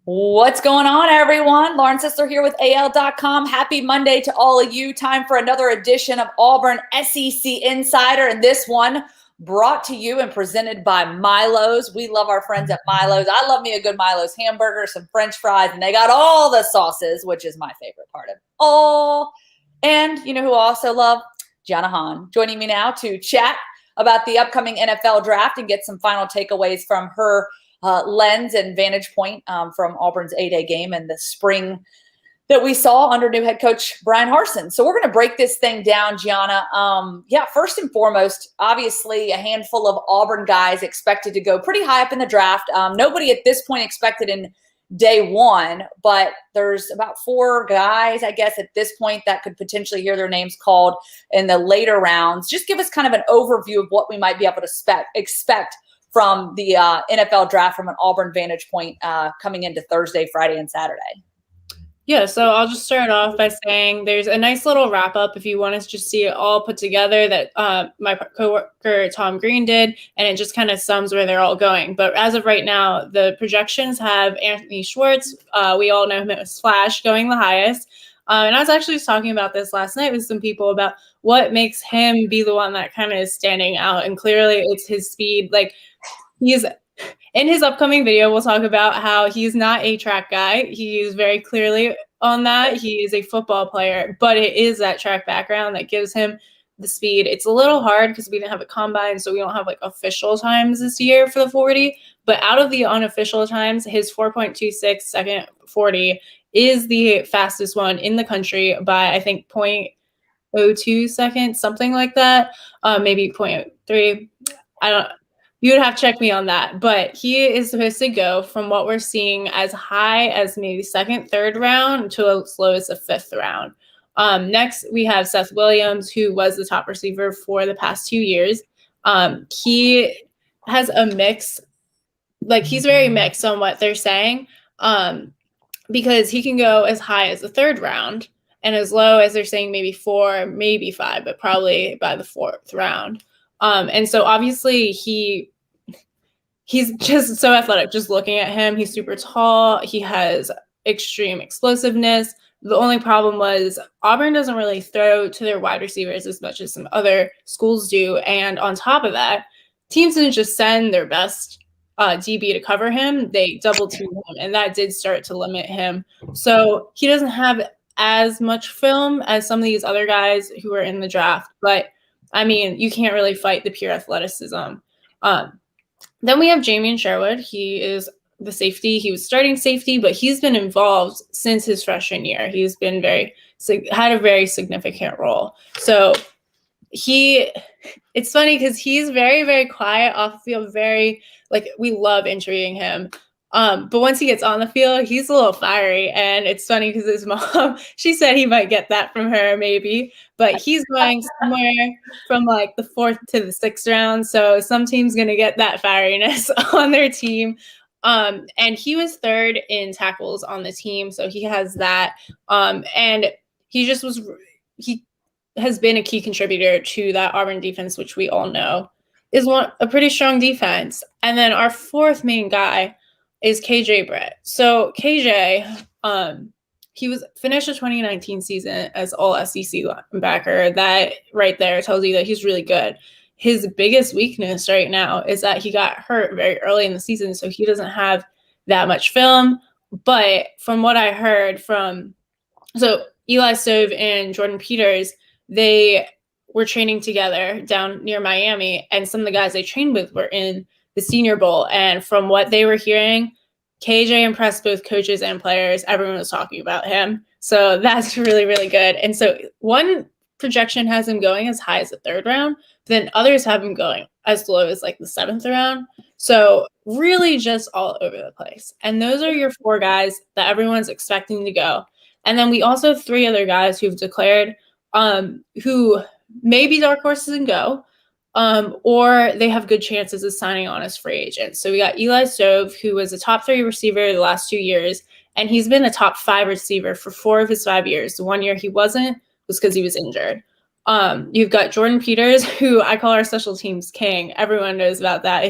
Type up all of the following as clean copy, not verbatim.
What's going on, everyone? Lauren Sisler here with AL.com. Happy Monday to all of you. Time for another edition of Auburn SEC Insider, and this one brought to you and presented by Milo's. We love our friends at Milo's. I love me a good Milo's hamburger, some French fries, and they got all the sauces, which is my favorite part of all. And you know who I also love? Gianna Hahn. Joining me now to chat about the upcoming NFL draft and get some final takeaways from her lens and vantage point from Auburn's A-Day game and the spring that we saw under new head coach Brian Harsin. So we're going to break this thing down, Gianna. First and foremost, obviously a handful of Auburn guys expected to go pretty high up in the draft. Nobody at this point expected in day one, but there's about 4 guys, I guess, at this point that could potentially hear their names called in the later rounds. Just give us kind of an overview of what we might be able to expect from the NFL draft from an Auburn vantage point coming into Thursday, Friday, and Saturday. Yeah, so I'll just start off by saying there's a nice little wrap-up if you want to just see it all put together that my coworker Tom Green did, and it just kind of sums where they're all going. But as of right now, the projections have Anthony Schwartz, we all know him as Flash, going the highest. And I was actually just talking about this last night with some people about what makes him be the one that kind of is standing out, and clearly it's his speed. Like, he's in his upcoming video, we'll talk about how he's not a track guy. He is very clearly on that. He is a football player, but it is that track background that gives him the speed. It's a little hard because we didn't have a combine, so we don't have like official times this year for the 40. But out of the unofficial times, his 4.26 second 40 is the fastest one in the country by, I think, 0.02 seconds, something like that. Maybe 0.3. I don't. You would have to check me on that, but he is supposed to go from what we're seeing as high as maybe second, third round to as low as the 5th round. Next, we have Seth Williams, who was the top receiver for the past 2 years. He has a mix, like he's very mixed on what they're saying, because he can go as high as the 3rd round and as low as they're saying maybe 4, maybe 5, but probably by the 4th round. And so obviously he's just so athletic. Just looking at him, he's super tall. He has extreme explosiveness. The only problem was Auburn doesn't really throw to their wide receivers as much as some other schools do. And on top of that, teams didn't just send their best DB to cover him. They double teamed him, and that did start to limit him. So he doesn't have as much film as some of these other guys who are in the draft. But, I mean, you can't really fight the pure athleticism. Then we have Jamian Sherwood. He is the safety. He was starting safety, but he's been involved since his freshman year. He's been had a very significant role. So it's funny because he's very, very quiet off the field, we love interviewing him. But once he gets on the field, he's a little fiery. And it's funny because his mom, she said he might get that from her maybe, but he's going somewhere from like the 4th to the 6th round. So some team's going to get that fieriness on their team. And he was 3rd in tackles on the team. So he has that. And he has been a key contributor to that Auburn defense, which we all know is a pretty strong defense. And then our 4th main guy is KJ Brett. So KJ, he finished the 2019 season as all SEC linebacker. That right there tells you that he's really good. His biggest weakness right now is that he got hurt very early in the season, so he doesn't have that much film. But from what I heard Eli Stove and Jordan Peters, they were training together down near Miami, and some of the guys they trained with were in the Senior Bowl. And from what they were hearing, KJ impressed both coaches and players. Everyone was talking about him. So that's really, really good. And so one projection has him going as high as the 3rd round, then others have him going as low as like the 7th round. So really just all over the place. And those are your 4 guys that everyone's expecting to go. And then we also have 3 other guys who've declared who may be dark horses and go, or they have good chances of signing on as free agents. So we got Eli Stove, who was a top 3 receiver the last 2 years, and he's been a top 5 receiver for 4 of his 5 years. The 1 year he wasn't was because he was injured. You've got Jordan Peters, who I call our special teams king. Everyone knows about that.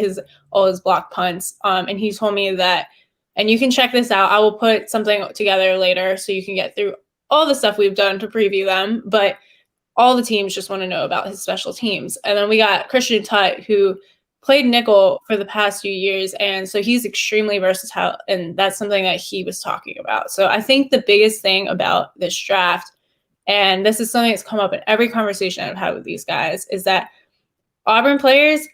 All his block punts. And he told me that And you can check this out. I will put something together later so you can get through all the stuff we've done to preview them. But all the teams just want to know about his special teams. And then we got Christian Tutt, who played nickel for the past few years. And so he's extremely versatile. And that's something that he was talking about. So I think the biggest thing about this draft, and this is something that's come up in every conversation I've had with these guys, is that Auburn players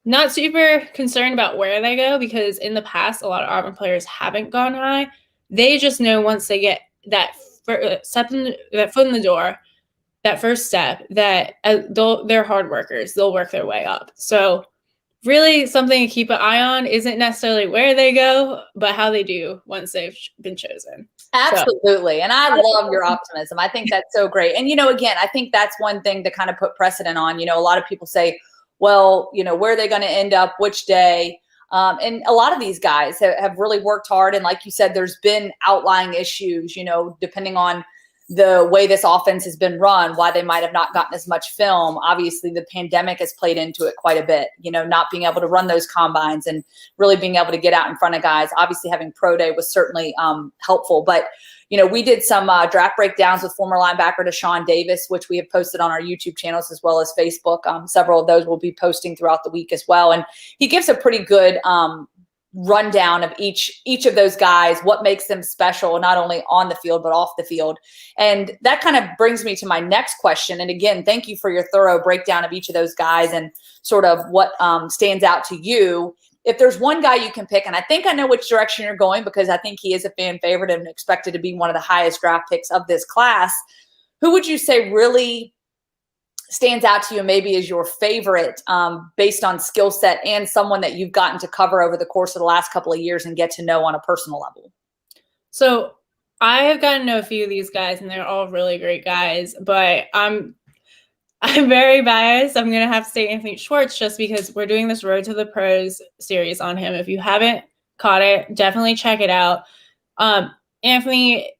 not super concerned about where they go, because in the past, a lot of Auburn players haven't gone high. They just know once they get that foot in the door, that first step, that they're hard workers. They'll work their way up. So really something to keep an eye on isn't necessarily where they go, but how they do once they've been chosen. Absolutely. And I love your optimism. I think that's so great. And, again, I think that's one thing to kind of put precedent on. A lot of people say, well, where are they going to end up, which day? And a lot of these guys have really worked hard. And like you said, there's been outlying issues, depending on the way this offense has been run, why they might have not gotten as much film. Obviously, the pandemic has played into it quite a bit, not being able to run those combines and really being able to get out in front of guys. Obviously, having pro day was certainly helpful. But, we did some draft breakdowns with former linebacker Deshaun Davis, which we have posted on our YouTube channels as well as Facebook. Several of those we'll be posting throughout the week as well. And he gives a pretty good rundown of each of those guys, what makes them special, not only on the field, but off the field. And that kind of brings me to my next question. And again, thank you for your thorough breakdown of each of those guys and sort of what stands out to you. If there's one guy you can pick, and I think I know which direction you're going, because I think he is a fan favorite and expected to be one of the highest draft picks of this class, who would you say really stands out to you, maybe is your favorite based on skill set and someone that you've gotten to cover over the course of the last couple of years and get to know on a personal level? So I have gotten to know a few of these guys, and they're all really great guys, but I'm very biased. I'm going to have to say Anthony Schwartz, just because we're doing this Road to the Pros series on him. If you haven't caught it, definitely check it out. Anthony,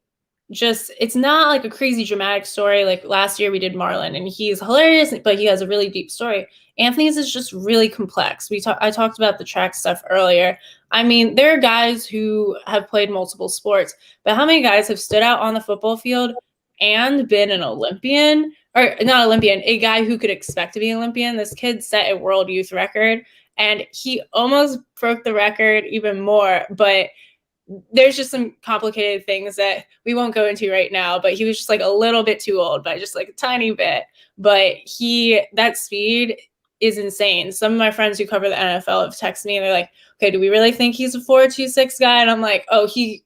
it's not like a crazy dramatic story. Like last year we did Marlon, and he's hilarious, but he has a really deep story. Anthony's is just really complex. I talked about the track stuff earlier. I mean, there are guys who have played multiple sports, but how many guys have stood out on the football field and been an Olympian? Or not Olympian, a guy who could expect to be an Olympian. This kid set a world youth record, and he almost broke the record even more, but there's just some complicated things that we won't go into right now, but he was just like a little bit too old by just like a tiny bit. But that speed is insane. Some of my friends who cover the NFL have texted me and they're like, okay, do we really think he's a 4.26 guy? And I'm like, oh, he's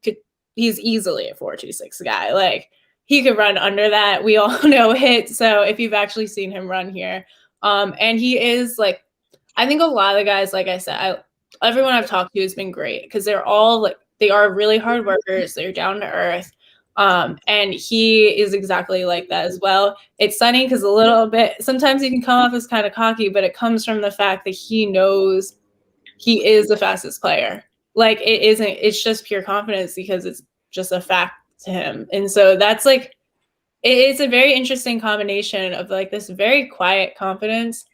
easily a 4.26 guy. Like, he could run under that. We all know it. So if you've actually seen him run here, and he is like, I think a lot of the guys, like I said, everyone I've talked to has been great, because they're all like, they are really hard workers. They're down to earth. And he is exactly like that as well. It's funny because a little bit, sometimes he can come off as kind of cocky, but it comes from the fact that he knows he is the fastest player. Like, it's just pure confidence, because it's just a fact to him. And so that's like, it's a very interesting combination of like this very quiet confidence,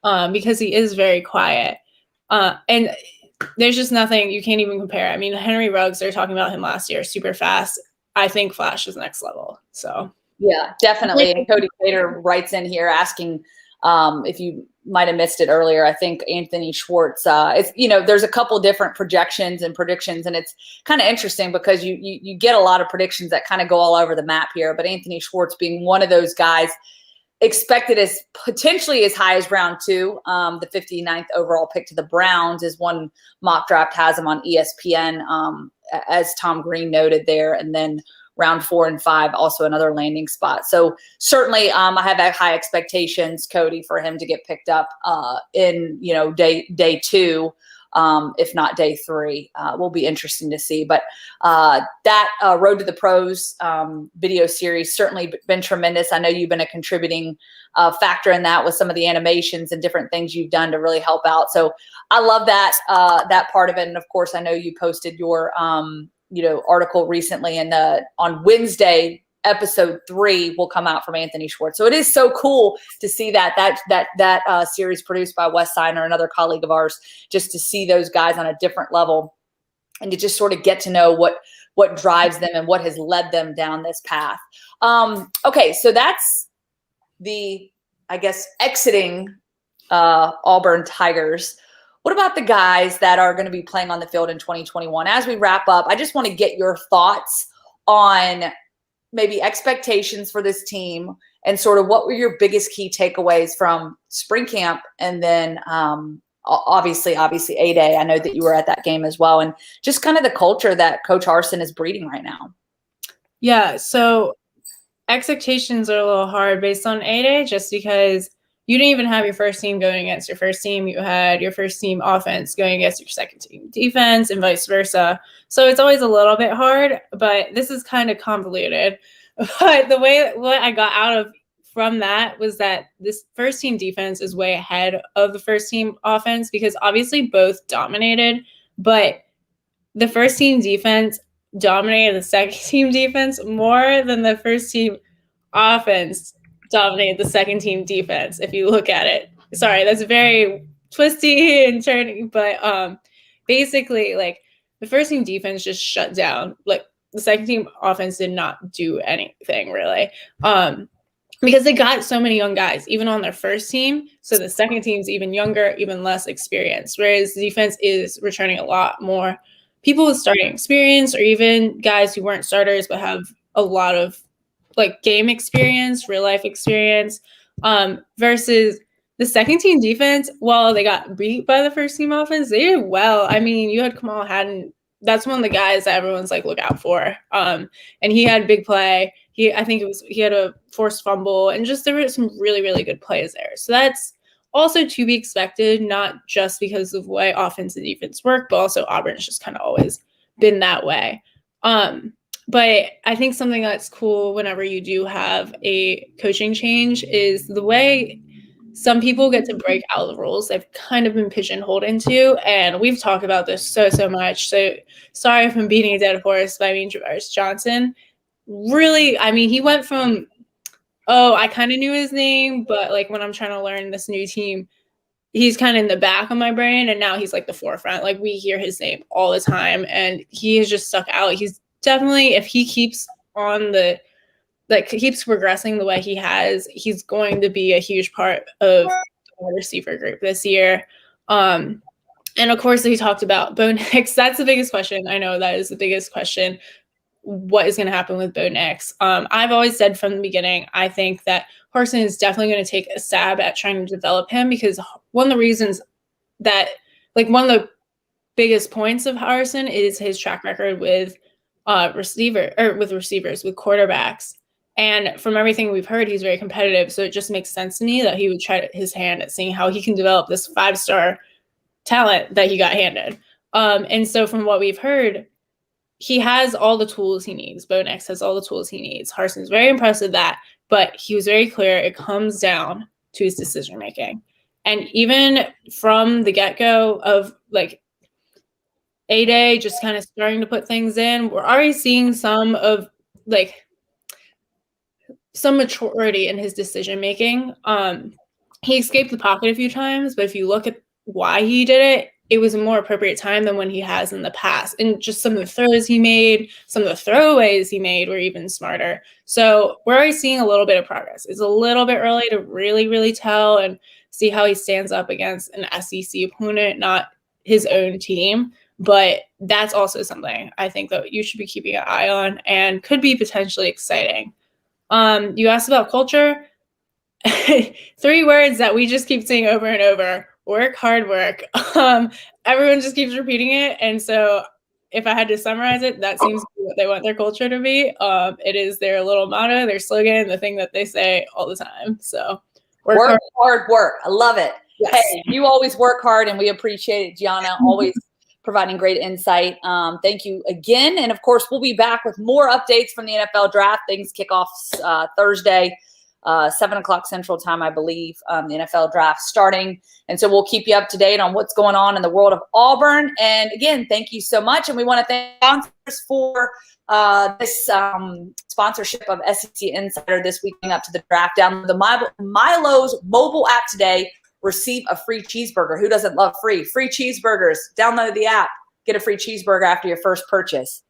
because he is very quiet. And there's just nothing, you can't even compare. I mean, Henry Ruggs, they're talking about him last year, super fast. I think Flash is next level. So yeah, definitely. And Cody Cater writes in here asking if you might have missed it earlier. I think Anthony Schwartz, there's a couple different projections and predictions, and it's kind of interesting because you get a lot of predictions that kind of go all over the map here. But Anthony Schwartz being one of those guys expected as potentially as high as round 2, the 59th overall pick to the Browns, is one mock draft has him on ESPN, as Tom Green noted there, and then round 4 and 5, also another landing spot. So certainly I have high expectations, Cody, for him to get picked up in, day 2, if not day 3. Will be interesting to see. But that Road to the Pros video series certainly been tremendous. I know you've been a contributing factor in that with some of the animations and different things you've done to really help out. So I love that part of it. And of course, I know you posted your article recently, and on Wednesday, episode 3 will come out from Anthony Schwartz. So it is so cool to see that series produced by Wes Seiner, another colleague of ours, just to see those guys on a different level and to just sort of get to know what drives them and what has led them down this path. Okay, so that's the, I guess, exiting Auburn Tigers. What about the guys that are going to be playing on the field in 2021? As we wrap up, I just want to get your thoughts on maybe expectations for this team and sort of what were your biggest key takeaways from spring camp and then obviously A-Day. I know that you were at that game as well, and just kind of the culture that Coach Harsin is breeding right now. Yeah, so expectations are a little hard based on A-Day just because you didn't even have your first team going against your first team. You had your first team offense going against your second team defense and vice versa. So it's always a little bit hard, but this is kind of convoluted. But the way what I got out of from that was that this first team defense is way ahead of the first team offense because obviously both dominated, but the first team defense dominated the second team defense more than the first team offense dominated the second team defense, if you look at it. Sorry, that's very twisty and turning, but basically, like, the first team defense just shut down. Like, the second team offense did not do anything, really, because they got so many young guys, even on their first team. So the second team's even younger, even less experienced, whereas the defense is returning a lot more people with starting experience or even guys who weren't starters but have a lot of like game experience, real life experience, versus the second team defense. While they got beat by the first team offense, they did well. I mean, you had Kamal Haddon. That's one of the guys that everyone's like, look out for. And he had big play. He had a forced fumble and just there were some really, really good plays there. So that's also to be expected, not just because of the way offense and defense work, but also Auburn's just kind of always been that way. But I think something that's cool whenever you do have a coaching change is the way some people get to break out of the roles they've kind of been pigeonholed into. And we've talked about this so much. So sorry if I'm beating a dead horse, but I mean, Javaris Johnson really, I mean, he went from, I kind of knew his name, but like when I'm trying to learn this new team, he's kind of in the back of my brain. And now he's like the forefront. Like we hear his name all the time and he has just stuck out. He's definitely, if he keeps keeps progressing the way he has, he's going to be a huge part of the receiver group this year. And of course, he talked about Bo Nix. That's the biggest question. I know that is the biggest question. What is going to happen with Bo Nix? I've always said from the beginning, I think that Harsin is definitely going to take a stab at trying to develop him because one of the reasons that, like, one of the biggest points of Harsin is his track record with receivers, with quarterbacks. And from everything we've heard, he's very competitive. So it just makes sense to me that he would try his hand at seeing how he can develop this 5-star talent that he got handed. And so from what we've heard, he has all the tools he needs. Bo Nix has all the tools he needs. Harsin's very impressed with that, but he was very clear it comes down to his decision-making. And even from the get-go of, like, A-Day just kind of starting to put things in, we're already seeing some maturity in his decision-making. He escaped the pocket a few times, but if you look at why he did it, it was a more appropriate time than when he has in the past. And just some of the throws he made, some of the throwaways he made were even smarter. So we're already seeing a little bit of progress. It's a little bit early to really, really tell and see how he stands up against an SEC opponent, not his own team. But that's also something I think that you should be keeping an eye on and could be potentially exciting. You asked about culture. 3 words that we just keep saying over and over: work, hard work. Everyone just keeps repeating it. And so if I had to summarize it, that seems to be what they want their culture to be. It is their little motto, their slogan, the thing that they say all the time. So work hard, work. I love it. Yes. Hey, you always work hard and we appreciate it, Gianna, always providing great insight. Thank you again. And of course, we'll be back with more updates from the NFL draft. Things kick off Thursday. 7:00 Central Time, I believe, the NFL draft starting. And so we'll keep you up to date on what's going on in the world of Auburn. And again, thank you so much. And we want to thank sponsors for this sponsorship of SEC Insider this week up to the draft. Download the Milo's mobile app today. Receive a free cheeseburger. Who doesn't love free cheeseburgers? Download the app. get a free cheeseburger after your first purchase.